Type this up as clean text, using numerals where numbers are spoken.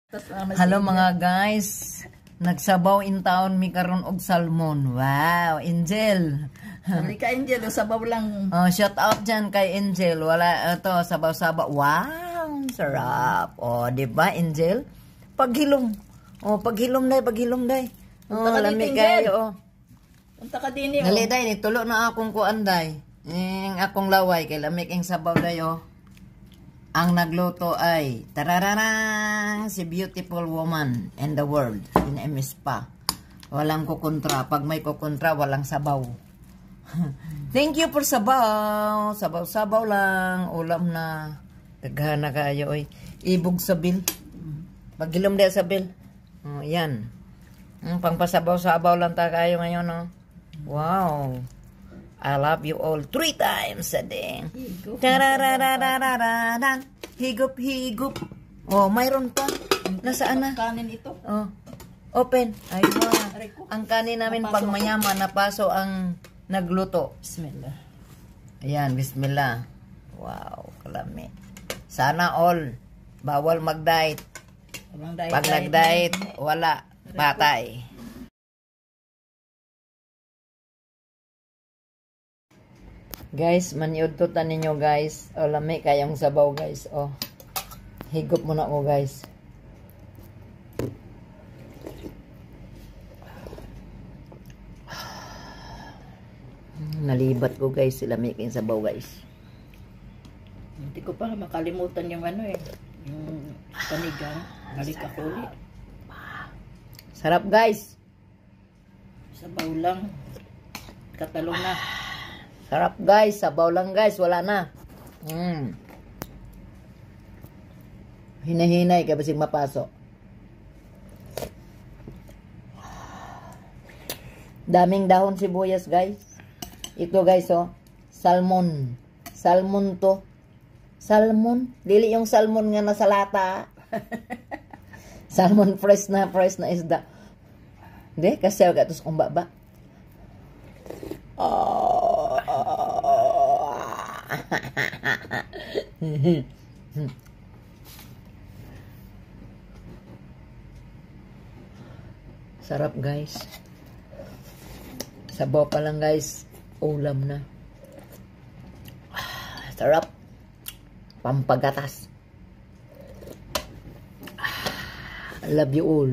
Hello mga guys, nagsabaw in town mi karon og salmon. Wow, Angel. Sabi ka Angel, sabaw lang. Oh, shout out dyan kay Angel. Wala ito, sabaw-sabaw. Wow, sarap. Oh, di ba Angel? Paghilom. Oh, paghilom day. Oh, lamig kayo. Oh. Punta ka din Dali day, nitulo na akong kuan day. Ang akong laway kay lamig ang sabaw day oh. Ang nagluto ay tarararang si beautiful woman in the world in MS pa. Walang kukontra. Pag may kukontra, walang sabaw. Thank you for sabaw. Sabaw-sabaw lang. Ulam na. Taghana kayo oy. Ibog sa bil. Paghilom din sa bil. Oh, yan. Pangpasabaw-sabaw lang ta kayo ngayon no. Wow. I love you all 3 times a day. Tararararararan. Higup. Oh, mayroon pa. Nasaan na? Kanin ito. Oh. Open. Aywa. Ang kanin namin pag mayaman, napaso ang nagluto. Bismillah. Ayan, bismillah. Wow, kalami. Sana all. Bawal mag-diet. Pag nag-diet, wala. Patay. Guys, maniud to ta ninyo guys. O lami kayong sabaw guys. O. Higop muna ko guys. Nalibat ko guys. Lami kayong sabaw guys. Hindi ko pa makalimutan yung ano eh. Yung panigang. Balik ako ulit. Sarap guys. Sabaw lang. Katalong na. Sarap guys, sabaw lang guys, wala na. Hinahinay kaya basig mapasok. Daming dahon sibuyas guys. Ito guys oh, salmon. Salmon to. Salmon, dili yung salmon nga nasa lata. Salmon fresh na isda. Hindi, kasi ako gatos kong baba. Sarap guys. Sabaw pa lang guys. Ulam na. Sarap. Pampagatas. I love you all.